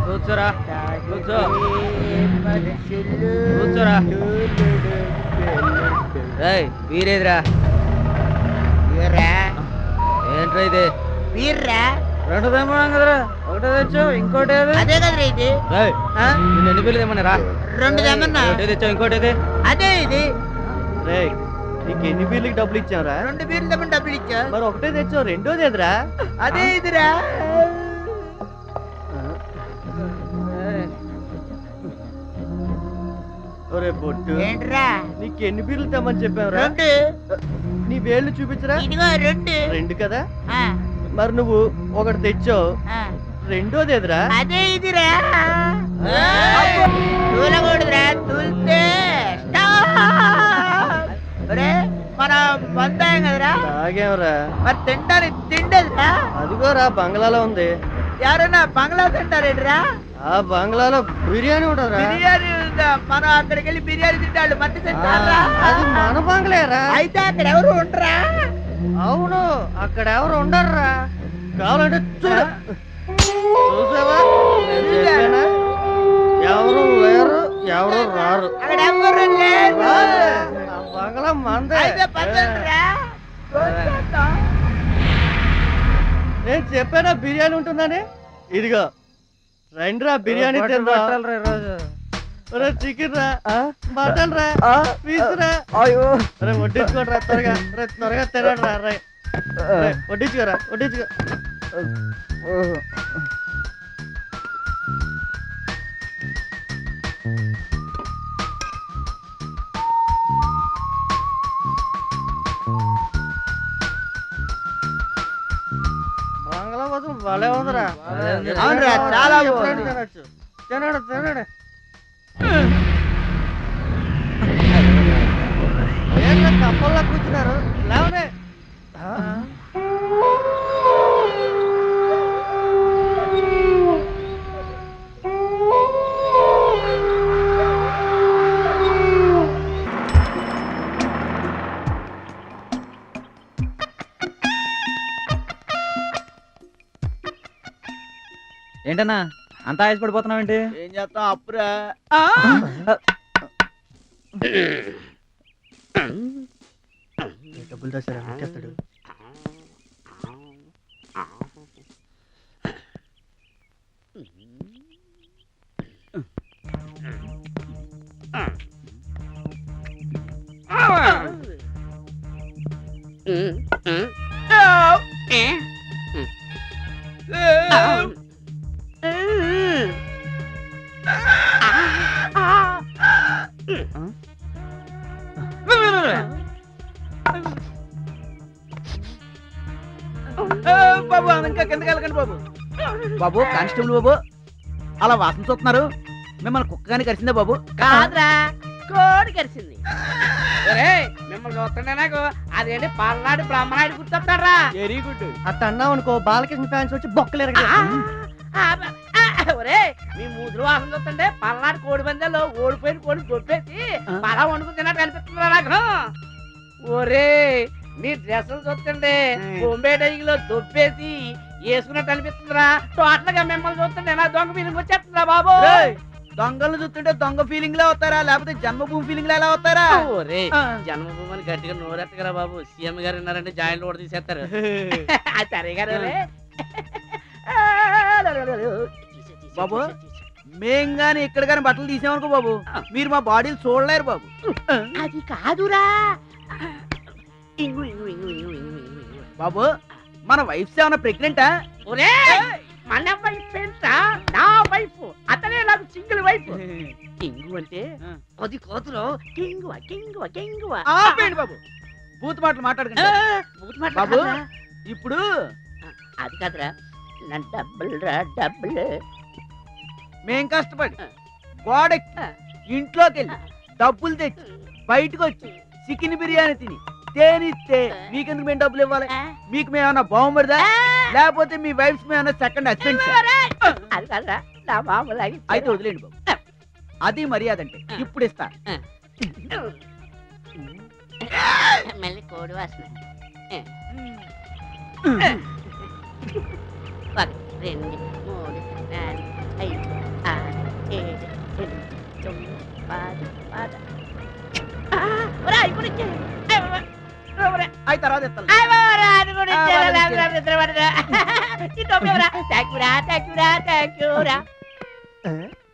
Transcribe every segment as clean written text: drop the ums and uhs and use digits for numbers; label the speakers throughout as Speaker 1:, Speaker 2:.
Speaker 1: కూర్చోరా కూర్చో కూర్చోరా వీరేదిరా ఏంట్రా ఇది
Speaker 2: వీర్రా
Speaker 1: రెండు తెమ్మన్నాం కదరా ఒకటే తెచ్చావు ఇంకోటి
Speaker 2: అదే కదరా ఇది
Speaker 1: నేను ఎన్ని పిల్లలు తెమ్మన్నారా
Speaker 2: రెండు తెమ్మన్నా
Speaker 1: ఒకటే తెచ్చావు ఇంకోటి
Speaker 2: అదే ఇది
Speaker 1: నీకు ఎన్ని బీర్లకి డబ్బులు ఇచ్చావురా
Speaker 2: రెండు బీర్లు తెమ్మని డబ్బులు ఇచ్చా
Speaker 1: మరి ఒకటే తెచ్చావు రెండోది ఎదురా
Speaker 2: అదే ఇదిరా
Speaker 1: ఒరే బొట్టు
Speaker 2: ఏంట్రా
Speaker 1: నీకు ఎన్ని బీర్లు తెమ్మని చెప్పావురా
Speaker 2: రెండు
Speaker 1: నీ వేళ్ళు చూపించరా
Speaker 2: ఇదిగో రెండు
Speaker 1: రెండు కదా మరి నువ్వు ఒకటి తెచ్చావు రెండోది ఎదురా
Speaker 2: అదే ఇదిరా తూలకూడదురా తూలితే మనం పొందాం కదరా
Speaker 1: తాగేవరా
Speaker 2: మరి తింటానికి తిండేదిరా
Speaker 1: అదిగోరా బంగ్లాలో ఉంది
Speaker 2: ఎవరన్నా బంగ్లా తింటారేంటిరా
Speaker 1: ఆ బంగ్లాలో బిర్యానీ ఉంటదిరా
Speaker 2: బిర్యానీ ఉందా మనం అక్కడికి వెళ్ళి బిర్యానీ తింటాడు మట్టి తింటారా
Speaker 1: అది మన బంగ్లేరా
Speaker 2: అయితే అక్కడ ఎవరు ఉండరా
Speaker 1: అవును అక్కడ ఎవరు ఉండర్రా కావాలంటే చూసావా ఎవరు లేరు ఎవరు రారు
Speaker 2: అక్కడ ఎవరు లేరు
Speaker 1: బంగ్లా మందే
Speaker 2: అయితే పదండిరా
Speaker 1: నేను చెప్పానా బిర్యానీ ఉంటుందని ఇదిగో రండిరా బిర్యానీ తిందాం చికెన్ రా మటన్ రా పీస్ రా వడ్డించుకోరా త్వరగా త్వరగా తినండి రా వడ్డించుకోరా వడ్డించుకో బంగ్లా కోసం భలే ఉందిరా
Speaker 2: అవునురా చాలా
Speaker 1: తినచ్చు తినడు తినడు ఏంటో కప్పల్లా కూర్చున్నారు లేవనే
Speaker 3: ఏంటన్నా అంతా ఆయాసపడిపోతున్నావేంటి?
Speaker 2: ఏం చేస్తాం అప్పురా
Speaker 1: డబ్బులు దాసారా పెట్టేస్తాడు
Speaker 2: బాబు ఇంకా కిందకి వెళ్ళకండి బాబు. బాబు కానిస్టేబుల్ బాబు అలా వాసన చూస్తున్నారు, మిమ్మల్ని కుక్క కానీ కరిచిందా బాబు?
Speaker 4: కాదురా కోడి కరిచింది. మిమ్మల్ని చూస్తుండే నాకు అదేంటి పల్నాడు బ్రహ్మనాయుడు గుర్తొస్తారా?
Speaker 2: Very good.
Speaker 1: అట్ట అన్నావు అనుకో బాలకృష్ణ ఫ్యాన్స్ వచ్చి బొక్కలు
Speaker 4: ఒరే మీ మూతులు వాసన చూస్తుంటే పల్నాడు కోడి పందాల్లో ఓడిపోయిన కోడి దొబ్బేసి పలా వండుకుని తిన్నట్టు అనిపిస్తుందా నాకు? ఒరే నీ డ్రెస్సులు చూస్తుంటే బొంబే డైలో దొబ్బేసి వేసుకున్నట్టు అనిపిస్తుందిరా. టోటల్ గా మిమ్మల్ని చూస్తుంటే నా దొంగ ఫీలింగ్ వచ్చేస్తుందా బాబు?
Speaker 2: దొంగలు చూస్తుంటే దొంగ ఫీలింగ్ లో అవుతారా లేకపోతే జన్మభూమి ఫీలింగ్ లో ఎలా అవుతారా?
Speaker 4: ఒరే జన్మభూమి అని గట్టిగా నోరెత్తగరా బాబు. సీఎం గారు విన్నారంటే జాయింట్ కూడా తీసేస్తారు. సరే గారు
Speaker 2: బాబు మేం గాని ఇక్కడ గాని బట్టలు తీసామనుకో బాబు మీరు మా బాడీలు చూడలేరు బాబు.
Speaker 4: అది కాదురా
Speaker 2: బాబు మన వైఫ్ ఏమన్నా ప్రెగ్నెంటా?
Speaker 4: ఒరే మన వైఫ్ ఏంటా? నా వైఫ్. అతనే నాకు సింగిల్ వైఫ్. కింగు అంటే అది కోతులో కింగువ కింగువ కింగువ.
Speaker 2: ఆపేయండి బాబు, బూత్ మాటలు మాట్లాడకండి బాబు. ఇప్పుడు
Speaker 4: అది కాదురా నా డబ్బులు రా డబ్బులు.
Speaker 2: మేం కష్టపడి గోడెక్కి ఇంట్లోకి వెళ్ళి డబ్బులు తెచ్చి బయటకు వచ్చి చికెన్ బిర్యానీ తిని తేనిస్తే మీకెందుకు మేము డబ్బులు ఇవ్వాలి? మీకు మేమన్నా బాగుపడదా లేకపోతే మీ వైఫ్స్ మేమన్నా సెకండ్ హస్బెండ్?
Speaker 4: అది కాదురా, నా మామూలు
Speaker 2: అయితే వదిలేండి బాబు, అది మర్యాద అంటే ఇప్పుడు ఇస్తా.
Speaker 4: మళ్ళీ కోడి వాసన. 1 2 3 4 5 6 7 8 9 10 ఇప్పుడు
Speaker 2: అయి తర్వాత ఇస్తాను.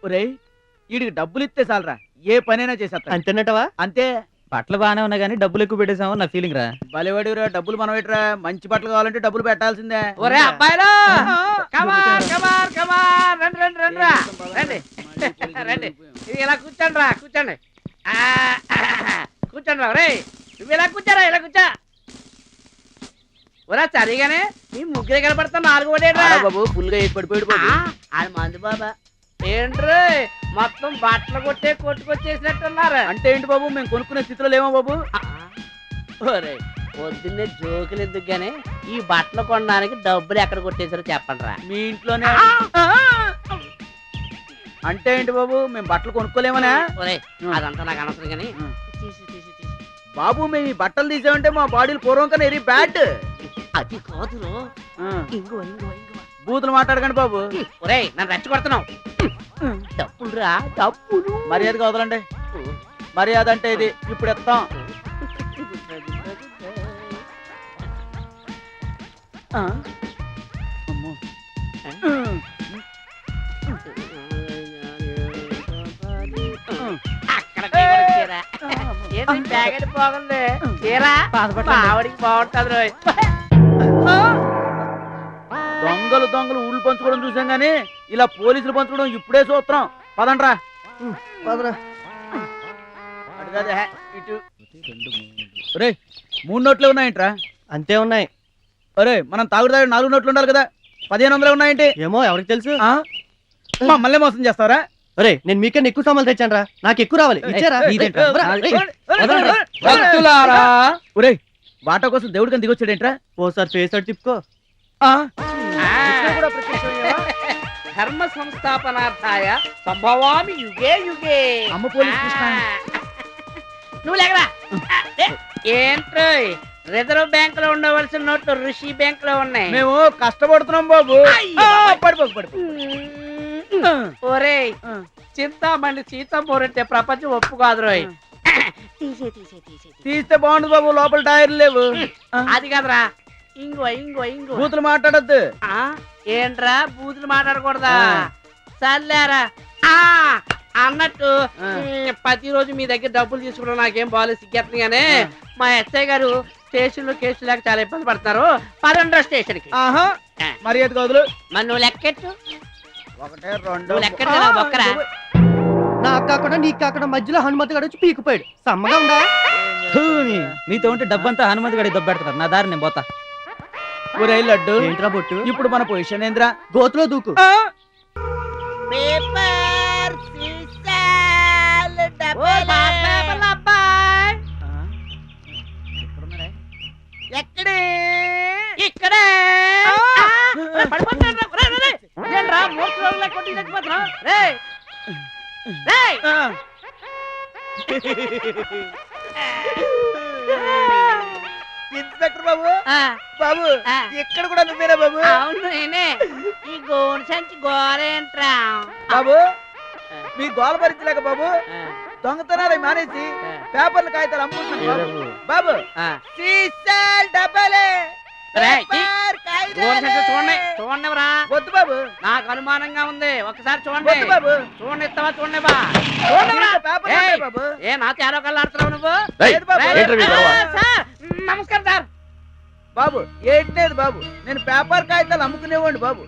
Speaker 2: ఒరేయ్ వీడికి డబ్బులు ఇస్తే చాలరా, ఏ పనైనా చేసేస్తా.
Speaker 1: అంతేనటవా?
Speaker 2: అంతే.
Speaker 3: బట్టలు బాగానే ఉన్నాయి కానీ డబ్బులు ఎక్కువ పెట్టేసాము నా ఫీలింగ్ రా.
Speaker 2: బలివాడిరా, డబ్బులు మనం ఎట్రా? మంచి బట్టలు కావాలంటే డబ్బులు పెట్టాల్సిందే.
Speaker 4: ఒరే అబ్బాయిలు, కమాన్ కమాన్ కమాన్, రండి రండి రండి రా, రండి రండి. ఇది ఇలా కూర్చోండి రా, కూర్చోండి. కూర్చోండి రా. ఒరే నువ్వు ఇలా కూర్చోరా, ఇలా కూర్చో. ఒరా సరిగానే మీ ముగ్గురే కనపడతా 4 పడేరా
Speaker 2: బాబు, ఫుల్ గా ఏది పడిపోయాడు బాబు.
Speaker 4: అది మందు బాబా. ఏంట్రీ మొత్తం బట్టలు కొట్టే కొట్టుకొచ్చేసినట్టున్నారు.
Speaker 2: అంటే ఏంటి బాబు, మేము కొనుక్కునే స్థితిలో లేమో బాబు.
Speaker 4: ఒరే పొద్దున్నే జోకులు ఎందుకు గానీ ఈ బట్టలు కొనడానికి డబ్బులు ఎక్కడ కొట్టేసారో చెప్పండి రా.
Speaker 2: మీ ఇంట్లోనే. అంటే ఏంటి బాబు, మేము బట్టలు కొనుక్కోలేమనా?
Speaker 4: ఒరే అదంతా నాకు అనవసరం కానీ తీసి తీసి తీసి.
Speaker 2: బాబు మేము ఈ బట్టలు తీసామంటే మా బాడీలు పూర్వం కన్నా ఎరీ బ్యాడ్.
Speaker 4: అది కాదురో, ఇంగువ ఇంగువ ఇంగువ.
Speaker 2: బూతులు మాట్లాడకండి బాబు.
Speaker 4: ఒరే నన్ను రెచ్చగొడుతున్నావు. డబ్బులు రా డబ్బులు.
Speaker 2: మర్యాదగా వదలండి. మర్యాద అంటే ఇది, ఇప్పుడు ఎత్తాం.
Speaker 4: బాగుంది చీరా, ఆవిడికి బాగుంటది రోయ్.
Speaker 2: దొంగలు దొంగలు ఊళ్ళు పంచుకోవడం చూసాం గానీ ఇలా పోలీసులు పంచుకోవడం ఇప్పుడే చూస్తున్నాం. పదండ్రా. అడుగదే ఇటు. ఒరే 3 నోట్లే ఉన్నాయంట్రా?
Speaker 1: అంతే ఉన్నాయి.
Speaker 2: ఒరే మనం తాగుడు 4 నోట్లు ఉండాలి కదా, 1500 ఉన్నాయంటే?
Speaker 1: ఏమో ఎవరికి తెలుసు.
Speaker 2: మళ్ళీ మోసం చేస్తారా?
Speaker 1: ఒరే నేను మీకన్నా ఎక్కువ సామాన్లు తెచ్చాను రా, నాకు ఎక్కువ రావాలి. ఇచ్చారా?
Speaker 2: ఒరే వాటా కోసం దేవుడి కని దిగొచ్చాడేంట్రా?
Speaker 1: ఓసారి ఫేస్ అటు తిప్పుకో.
Speaker 4: ధర్మ సంస్థాపనార్థాయ సంభవామి యుగే యుగే.
Speaker 2: అమ్మ పోలీస్ కృష్ణ.
Speaker 4: నువ్వు లేకరా. ఏంట్రో రిజర్వ్ బ్యాంక్ లో ఉండవలసిన నోట్లు ఋషి బ్యాంక్ లో ఉన్నాయి.
Speaker 2: మేము కష్టపడుతున్నాం బాబు.
Speaker 4: ఒరే చింతామణి సీతమ్మూరంటే ప్రపంచం ఒప్పు కాదు రోయ్.
Speaker 2: తీస్తే బాగుండు బాబు, లోపల టైర్లు లేవు.
Speaker 4: అది కాదురా, ఇంగో ఇంగో ఇంగో.
Speaker 2: బూతులు మాట్లాడద్దు.
Speaker 4: ఏంట్రా బూతులు మాట్లాడకూడదా? సర్లేరా. అన్నట్టు ప్రతిరోజు మీ దగ్గర డబ్బులు తీసుకోవడం నాకేం బాగాలేదు, సిగ్గేస్తుంది. కానీ మా ఎస్ఐ గారు స్టేషన్ లో కేసు లేక చాలా ఇబ్బంది పడతారు. 11 స్టేషన్ కి.
Speaker 2: మర్యాద కాదులు.
Speaker 4: మరి నువ్వు లెక్కెట్టు.
Speaker 2: 1 2
Speaker 4: నువ్వు లెక్కెట్టు ఒక్కరా.
Speaker 1: నాకు కాకుండా నీకు కాకుండా మధ్యలో హనుమతి గడు వచ్చి పీకిపోయాడు. సమ్మగా ఉందా?
Speaker 3: మీతో ఉంటే డబ్బంతా హనుమంత్ గడి దొబ్బెడతారు. నా దారి నేను పోతా.
Speaker 2: ఒరే లడ్డు,
Speaker 1: ఏంట్రా బొట్టు?
Speaker 2: ఇప్పుడు మన పొజిషన్ ఏంద్రా?
Speaker 1: గోతులో దూకు.
Speaker 4: ఎక్కడే ఇక్కడే ఏంట్రా 3 రోజులు కొట్టి చచ్చిపోతున్నా?
Speaker 2: ఇన్స్పెక్టర్ బాబు. బాబు ఇక్కడ కూడా నువ్వేనా బాబు?
Speaker 4: అవును నేనే. ఈ గోను సంచి గోరేంట్రా
Speaker 2: బాబు? మీ గోల భరించలేక బాబు దొంగతనాలు మానేసి పేపర్లు కాగితాలు అమ్ముకుంటున్నాను బాబు.
Speaker 4: చూడండి చూడండిరా.
Speaker 2: వద్దు బాబు,
Speaker 4: నాకు అనుమానంగా ఉంది. ఒకసారి చూడండి
Speaker 2: బాబు.
Speaker 4: చూడండి, ఇస్తావా? చూడండి బా.
Speaker 2: బాబు
Speaker 4: ఏ నా తేడా కల్లాడుతున్నావు నువ్వు? సార్ నమస్కారం సార్.
Speaker 2: బాబు ఏంటలేదు బాబు, నేను పేపర్ కాగితాలు అమ్ముకునేవాడిని బాబు.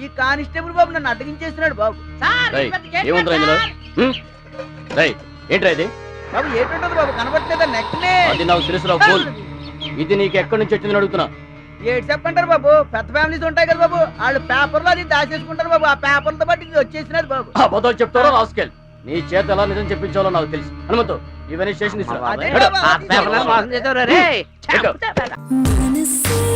Speaker 2: ఈ కానిస్టేబుల్ బాబు నన్ను అడ్డగించేస్తున్నాడు బాబు.
Speaker 5: ఏంట్రా ఇది
Speaker 2: బాబు? ఏంటంటది బాబు, కనబట్టలేదా? నెక్నే
Speaker 5: అది నాకు తెలుసురా. ఇది నీకు ఎక్కడి నుంచి వచ్చిందని అడుగుతున్నా.
Speaker 2: ఏడు చెప్పంటారు బాబు, పెద్ద ఫ్యామిలీస్ ఉంటాయి కదా బాబు, వాళ్ళు పేపర్లో అది దాచేసుకుంటారు బాబు, ఆ పేపర్లతో బట్టి ఇది వచ్చేసినది బాబు.
Speaker 5: అబద్ధాలు చెప్తారో రాసుకెళ్ళి నీ చేత ఎలా నిజం చెప్పించాలో నాకు తెలుసు. హనుమంతు ఇవన్నీ స్టేషన్
Speaker 2: అదే
Speaker 4: ఆ పేపర్లను మోసం చేసేవారు రే.
Speaker 5: ఎక్కు.
Speaker 4: చంపుతా.
Speaker 6: మనసే